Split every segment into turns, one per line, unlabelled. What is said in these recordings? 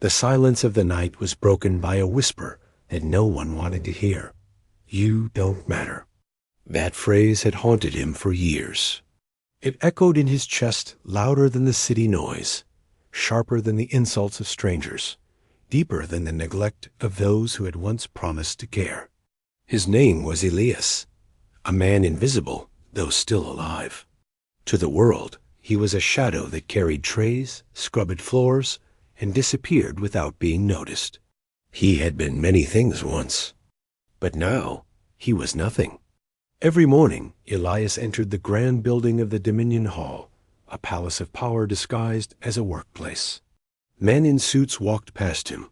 The silence of the night was broken by a whisper that no one wanted to hear. "You don't matter." That phrase had haunted him for years. It echoed in his chest louder than the city noise, sharper than the insults of strangers, deeper than the neglect of those who had once promised to care. His name was Elias, a man invisible, though still alive. To the world, he was a shadow that carried trays, scrubbed floors, and disappeared without being noticed. He had been many things once, but now he was nothing. Every morning, Elias entered the grand building of the Dominion Hall, a palace of power disguised as a workplace. Men in suits walked past him.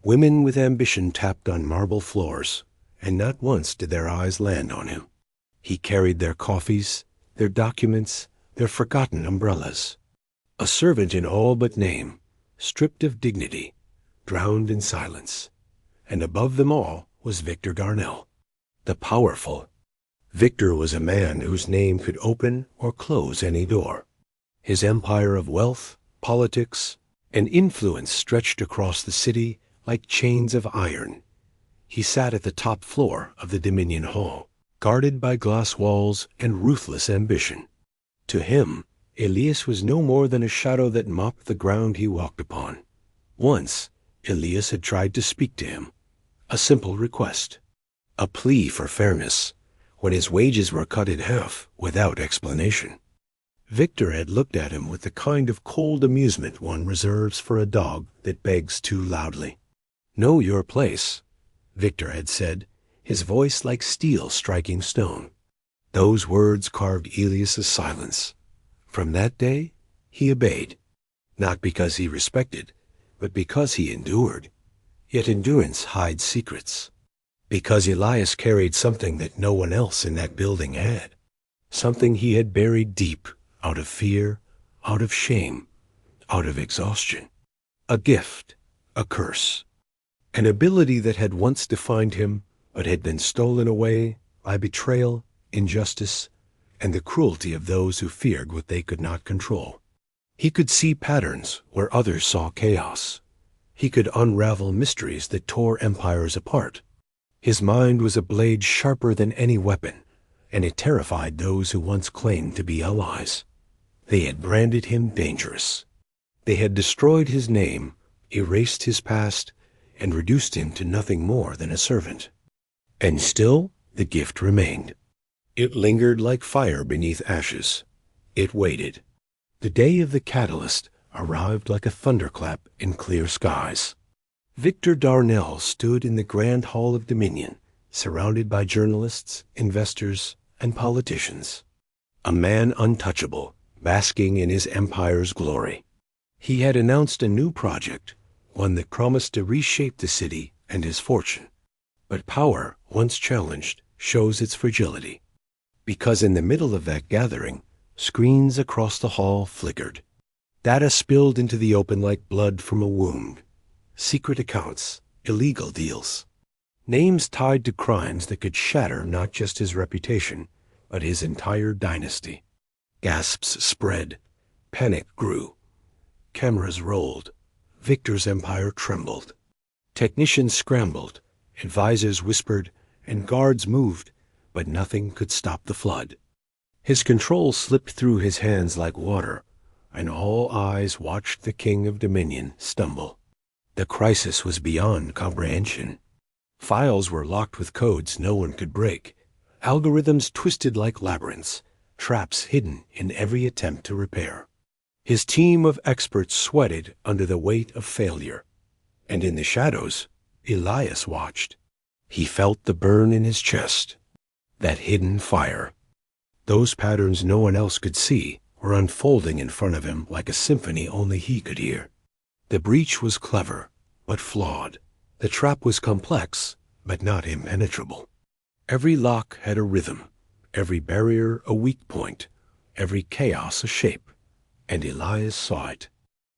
Women with ambition tapped on marble floors, and not once did their eyes land on him. He carried their coffees, their documents, their forgotten umbrellas. A servant in all but name, stripped of dignity, drowned in silence. And above them all was Victor Darnell, the powerful. Victor was a man whose name could open or close any door. His empire of wealth, politics, and influence stretched across the city like chains of iron. He sat at the top floor of the Dominion Hall, guarded by glass walls and ruthless ambition. To him, Elias was no more than a shadow that mopped the ground he walked upon. Once, Elias had tried to speak to him, a simple request, a plea for fairness, when his wages were cut in half without explanation. Victor had looked at him with the kind of cold amusement one reserves for a dog that begs too loudly. "Know your place," Victor had said, his voice like steel striking stone. Those words carved Elias's silence. From that day, he obeyed, not because he respected, but because he endured. Yet endurance hides secrets. Because Elias carried something that no one else in that building had, something he had buried deep, out of fear, out of shame, out of exhaustion. A gift, a curse, an ability that had once defined him, but had been stolen away by betrayal, injustice, and the cruelty of those who feared what they could not control. He could see patterns where others saw chaos. He could unravel mysteries that tore empires apart. His mind was a blade sharper than any weapon, and it terrified those who once claimed to be allies. They had branded him dangerous. They had destroyed his name, erased his past, and reduced him to nothing more than a servant. And still the gift remained. It lingered like fire beneath ashes. It waited. The day of the catalyst arrived like a thunderclap in clear skies. Victor Darnell stood in the Grand Hall of Dominion, surrounded by journalists, investors, and politicians. A man untouchable, basking in his empire's glory. He had announced a new project, one that promised to reshape the city and his fortune. But power, once challenged, shows its fragility. Because in the middle of that gathering, screens across the hall flickered. Data spilled into the open like blood from a wound. Secret accounts, illegal deals. Names tied to crimes that could shatter not just his reputation, but his entire dynasty. Gasps spread. Panic grew. Cameras rolled. Victor's empire trembled. Technicians scrambled. Advisors whispered, and guards moved, but nothing could stop the flood. His control slipped through his hands like water, and all eyes watched the king of Dominion stumble. The crisis was beyond comprehension. Files were locked with codes no one could break, algorithms twisted like labyrinths, traps hidden in every attempt to repair. His team of experts sweated under the weight of failure, and in the shadows, Elias watched. He felt the burn in his chest, that hidden fire. Those patterns no one else could see were unfolding in front of him like a symphony only he could hear. The breach was clever, but flawed. The trap was complex, but not impenetrable. Every lock had a rhythm, every barrier a weak point, every chaos a shape, and Elias saw it.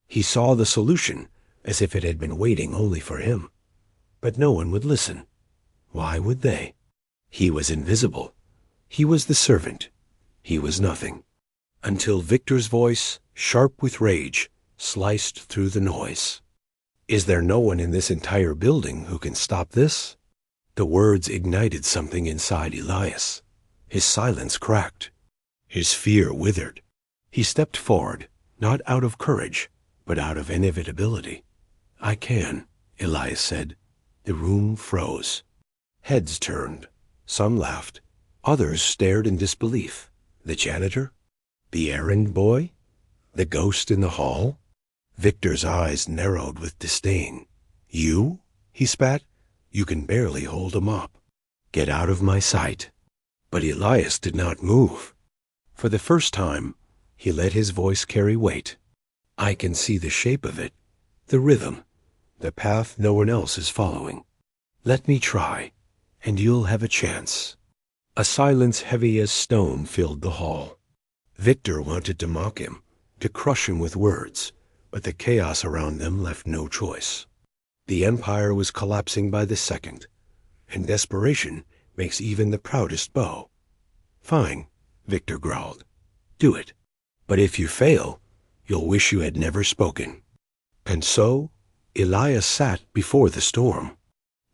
He saw the solution as if it had been waiting only for him. But no one would listen. Why would they? He was invisible. He was the servant. He was nothing. Until Victor's voice, sharp with rage, sliced through the noise. Is there no one in this entire building who can stop this? The words ignited something inside Elias. His silence cracked. His fear withered. He stepped forward, not out of courage, but out of inevitability. I can, Elias said. The room froze. Heads turned. Some laughed. Others stared in disbelief. The janitor? The errand boy? The ghost in the hall? Victor's eyes narrowed with disdain. You? He spat. You can barely hold a mop. Get out of my sight. But Elias did not move. For the first time, he let his voice carry weight. I can see the shape of it, the rhythm, the path no one else is following. Let me try, and you'll have a chance. A silence heavy as stone filled the hall. Victor wanted to mock him, to crush him with words, but the chaos around them left no choice. The empire was collapsing by the second, and desperation makes even the proudest bow. Fine, Victor growled. Do it. But if you fail, you'll wish you had never spoken. And so, Elias sat before the storm.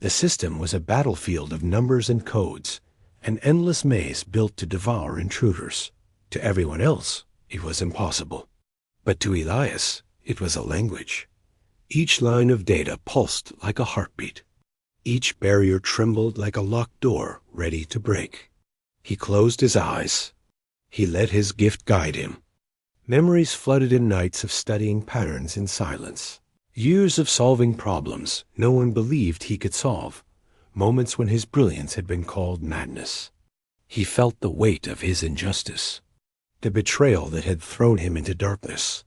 The system was a battlefield of numbers and codes, an endless maze built to devour intruders. To everyone else, it was impossible. But to Elias, it was a language. Each line of data pulsed like a heartbeat. Each barrier trembled like a locked door ready to break. He closed his eyes. He let his gift guide him. Memories flooded in nights of studying patterns in silence. Years of solving problems no one believed he could solve. Moments when his brilliance had been called madness. He felt the weight of his injustice, the betrayal that had thrown him into darkness,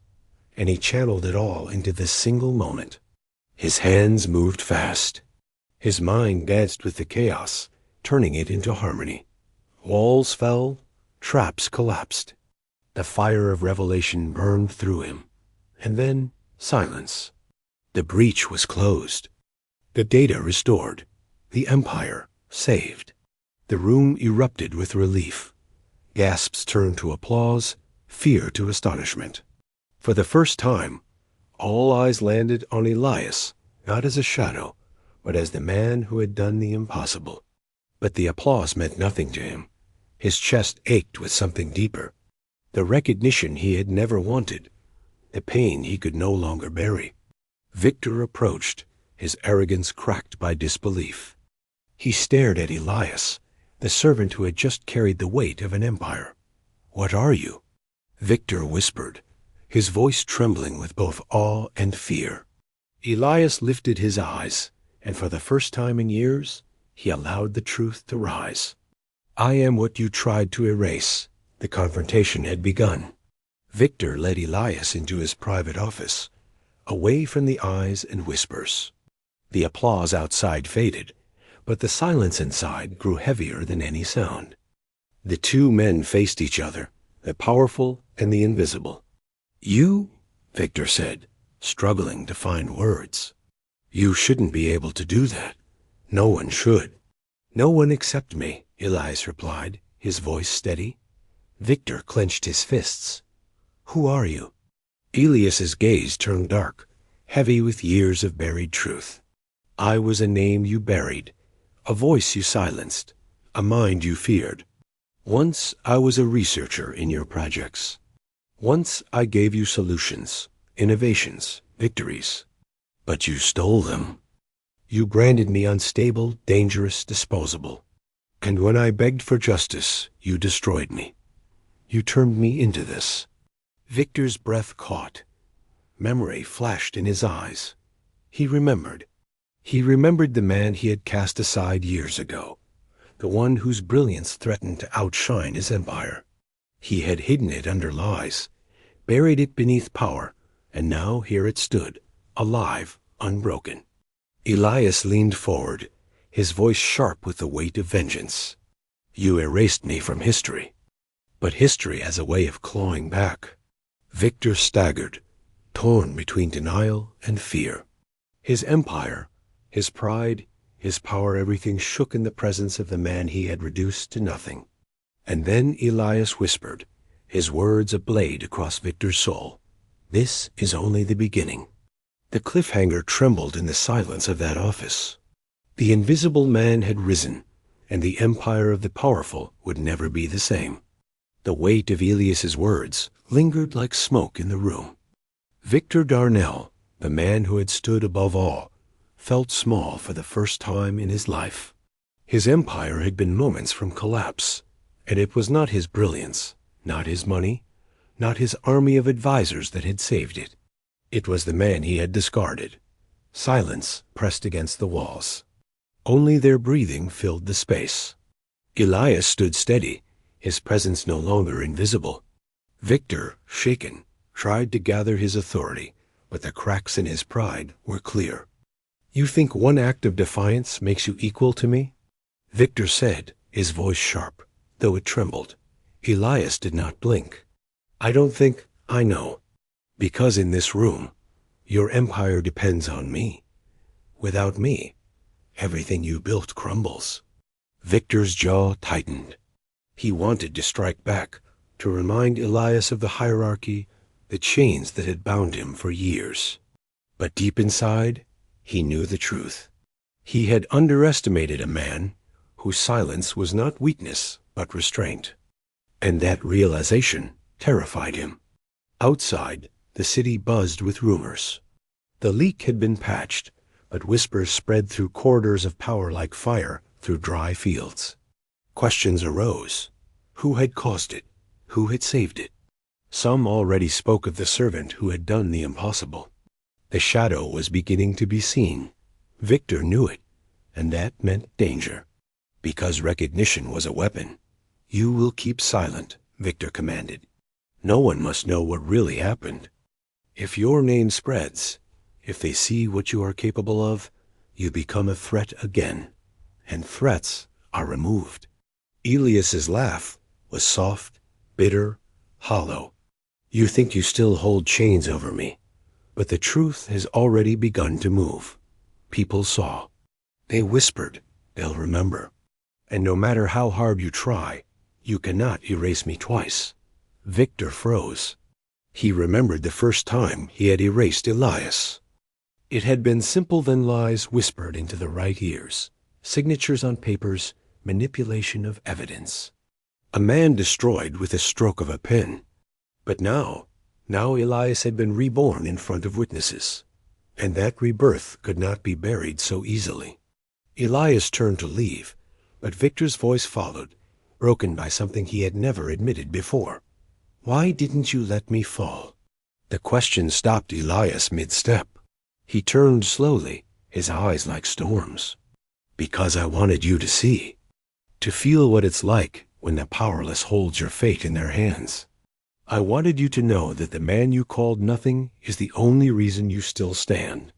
and he channeled it all into this single moment. His hands moved fast. His mind danced with the chaos, turning it into harmony. Walls fell, traps collapsed. The fire of revelation burned through him, and then silence. The breach was closed. The data restored. The empire saved. The room erupted with relief. Gasps turned to applause, fear to astonishment. For the first time, all eyes landed on Elias, not as a shadow, but as the man who had done the impossible. But the applause meant nothing to him. His chest ached with something deeper. The recognition he had never wanted. The pain he could no longer bury. Victor approached, his arrogance cracked by disbelief. He stared at Elias, the servant who had just carried the weight of an empire. What are you? Victor whispered, his voice trembling with both awe and fear. Elias lifted his eyes, and for the first time in years, he allowed the truth to rise. I am what you tried to erase. The confrontation had begun. Victor led Elias into his private office, away from the eyes and whispers. The applause outside faded, but the silence inside grew heavier than any sound. The two men faced each other, the powerful and the invisible. You, Victor said, struggling to find words. You shouldn't be able to do that. No one should. No one except me, Elias replied, his voice steady. Victor clenched his fists. Who are you? Elias's gaze turned dark, heavy with years of buried truth. I was a name you buried, a voice you silenced, a mind you feared. Once I was a researcher in your projects. Once I gave you solutions, innovations, victories. But you stole them. You branded me unstable, dangerous, disposable. And when I begged for justice, you destroyed me. You turned me into this. Victor's breath caught. Memory flashed in his eyes. He remembered. He remembered the man he had cast aside years ago, the one whose brilliance threatened to outshine his empire. He had hidden it under lies, buried it beneath power, and now here it stood, alive, unbroken. Elias leaned forward, his voice sharp with the weight of vengeance. You erased me from history. But history has a way of clawing back. Victor staggered, torn between denial and fear. His empire, his pride, his power, everything shook in the presence of the man he had reduced to nothing. And then Elias whispered, his words a blade across Victor's soul. This is only the beginning. The cliffhanger trembled in the silence of that office. The invisible man had risen, and the empire of the powerful would never be the same. The weight of Elias's words lingered like smoke in the room. Victor Darnell, the man who had stood above all, felt small for the first time in his life. His empire had been moments from collapse, and it was not his brilliance, not his money, not his army of advisors that had saved it. It was the man he had discarded. Silence pressed against the walls. Only their breathing filled the space. Elias stood steady, his presence no longer invisible. Victor, shaken, tried to gather his authority, but the cracks in his pride were clear. "You think one act of defiance makes you equal to me?" Victor said, his voice sharp, though it trembled. Elias did not blink. "I don't think I know. Because in this room, your empire depends on me. Without me, everything you built crumbles." Victor's jaw tightened. He wanted to strike back, to remind Elias of the hierarchy, the chains that had bound him for years. But deep inside, he knew the truth. He had underestimated a man whose silence was not weakness but restraint. And that realization terrified him. Outside, the city buzzed with rumors. The leak had been patched, but whispers spread through corridors of power like fire through dry fields. Questions arose. Who had caused it? Who had saved it? Some already spoke of the servant who had done the impossible. The shadow was beginning to be seen. Victor knew it, and that meant danger. Because recognition was a weapon. "You will keep silent," Victor commanded. "No one must know what really happened. If your name spreads, if they see what you are capable of, you become a threat again, and threats are removed." Elias's laugh was soft, bitter, hollow. "You think you still hold chains over me, but the truth has already begun to move. People saw. They whispered, they'll remember. And no matter how hard you try, you cannot erase me twice." Victor froze. He remembered the first time he had erased Elias. It had been simple than lies whispered into the right ears, signatures on papers, manipulation of evidence. A man destroyed with a stroke of a pen. But now Elias had been reborn in front of witnesses, and that rebirth could not be buried so easily. Elias turned to leave, but Victor's voice followed, broken by something he had never admitted before. "Why didn't you let me fall?" The question stopped Elias mid-step. He turned slowly, his eyes like storms. "Because I wanted you to see, to feel what it's like when the powerless hold your fate in their hands. I wanted you to know that the man you called nothing is the only reason you still stand."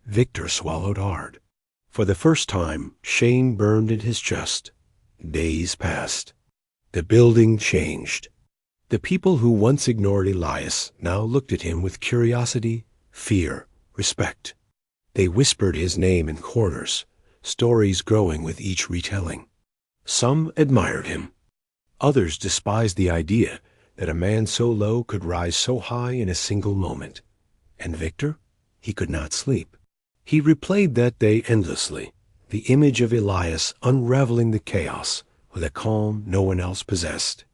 Victor swallowed hard. For the first time, shame burned in his chest. Days passed. The building changed. The people who once ignored Elias now looked at him with curiosity, fear, respect. They whispered his name in corners, stories growing with each retelling. Some admired him. Others despised the idea that a man so low could rise so high in a single moment. And Victor? He could not sleep. He replayed that day endlessly, the image of Elias unraveling the chaos with a calm no one else possessed.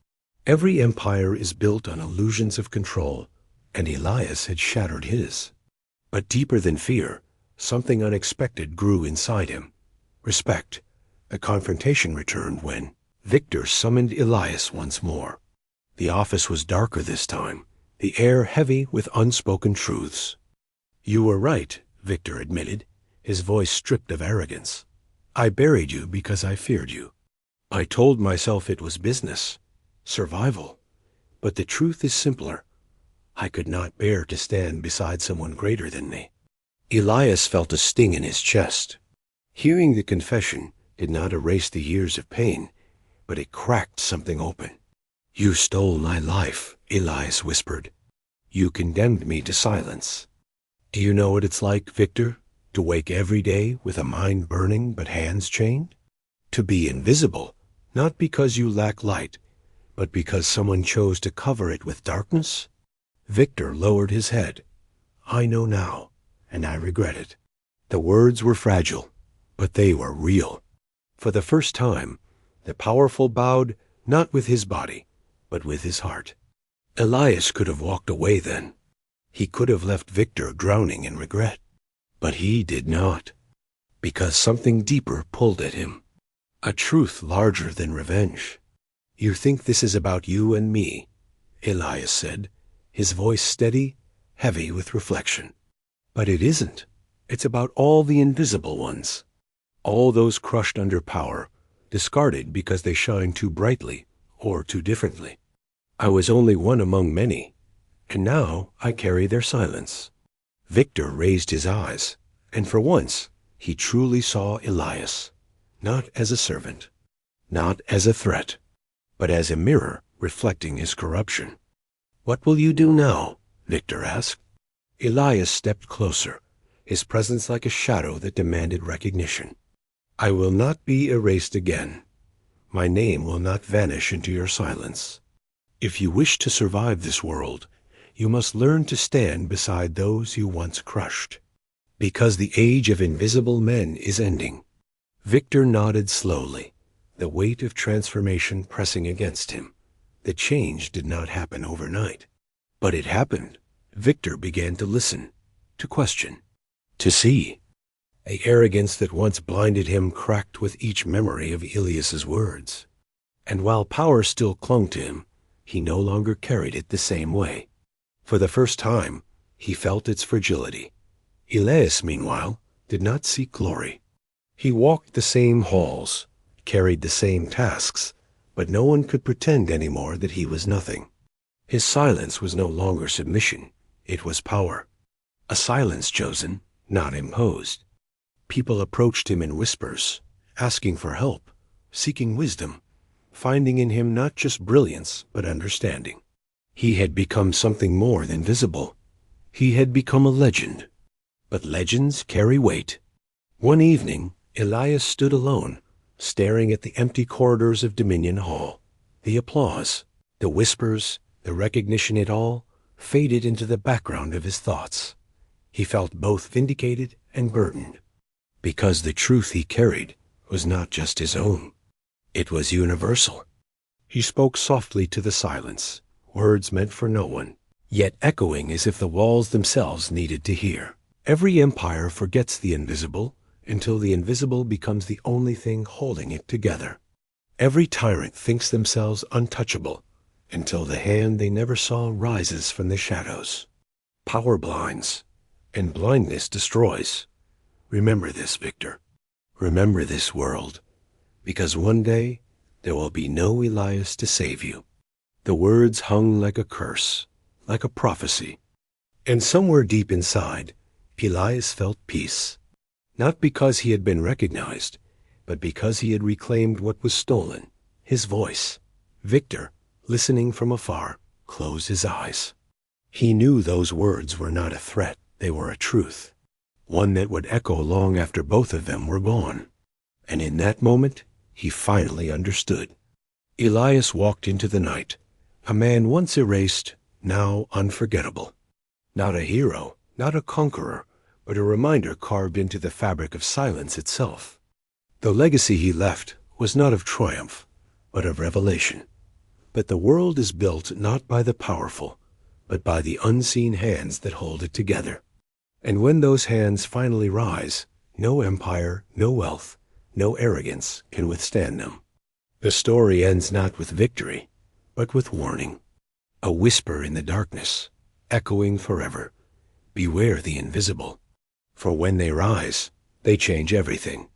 Every empire is built on illusions of control, and Elias had shattered his. But deeper than fear, something unexpected grew inside him. Respect. A confrontation returned when Victor summoned Elias once more. The office was darker this time, the air heavy with unspoken truths. "You were right," Victor admitted, his voice stripped of arrogance. "I buried you because I feared you. I told myself it was business, survival. But the truth is simpler. I could not bear to stand beside someone greater than me." Elias felt a sting in his chest. Hearing the confession did not erase the years of pain, but it cracked something open. "You stole my life," Elias whispered. "You condemned me to silence. Do you know what it's like, Victor, to wake every day with a mind burning but hands chained? To be invisible, not because you lack light, but because someone chose to cover it with darkness?" Victor lowered his head. "I know now, and I regret it." The words were fragile, but they were real. For the first time, the powerful bowed not with his body, but with his heart. Elias could have walked away then. He could have left Victor drowning in regret. But he did not, because something deeper pulled at him. A truth larger than revenge. "You think this is about you and me," Elias said, his voice steady, heavy with reflection. "But it isn't. It's about all the invisible ones. All those crushed under power, discarded because they shine too brightly or too differently. I was only one among many, and now I carry their silence." Victor raised his eyes, and for once he truly saw Elias, not as a servant, not as a threat, but as a mirror reflecting his corruption. "What will you do now?" Victor asked. Elias stepped closer, his presence like a shadow that demanded recognition. "I will not be erased again. My name will not vanish into your silence. If you wish to survive this world, you must learn to stand beside those you once crushed. Because the age of invisible men is ending." Victor nodded slowly, the weight of transformation pressing against him. The change did not happen overnight. But it happened. Victor began to listen, to question, to see. A arrogance that once blinded him cracked with each memory of Elias's words. And while power still clung to him, he no longer carried it the same way. For the first time, he felt its fragility. Elias, meanwhile, did not seek glory. He walked the same halls, carried the same tasks, but no one could pretend anymore that he was nothing. His silence was no longer submission, it was power. A silence chosen, not imposed. People approached him in whispers, asking for help, seeking wisdom, finding in him not just brilliance, but understanding. He had become something more than visible. He had become a legend. But legends carry weight. One evening, Elias stood alone, staring at the empty corridors of Dominion Hall. The applause, the whispers, the recognition, it all faded into the background of his thoughts. He felt both vindicated and burdened, because the truth he carried was not just his own. It was universal. He spoke softly to the silence, words meant for no one, yet echoing as if the walls themselves needed to hear. Every empire forgets the invisible until the invisible becomes the only thing holding it together. Every tyrant thinks themselves untouchable until the hand they never saw rises from the shadows. Power blinds, and blindness destroys. Remember this, Victor. Remember this world, because one day there will be no Elias to save you. The words hung like a curse, like a prophecy. And somewhere deep inside, Elias felt peace. Not because he had been recognized, but because he had reclaimed what was stolen, his voice. Victor, listening from afar, closed his eyes. He knew those words were not a threat, they were a truth, one that would echo long after both of them were gone. And in that moment, he finally understood. Elias walked into the night, a man once erased, now unforgettable. Not a hero, not a conqueror, but a reminder carved into the fabric of silence itself. The legacy he left was not of triumph, but of revelation. But the world is built not by the powerful, but by the unseen hands that hold it together. And when those hands finally rise, no empire, no wealth, no arrogance can withstand them. The story ends not with victory, but with warning. A whisper in the darkness, echoing forever. Beware the invisible. For when they rise, they change everything.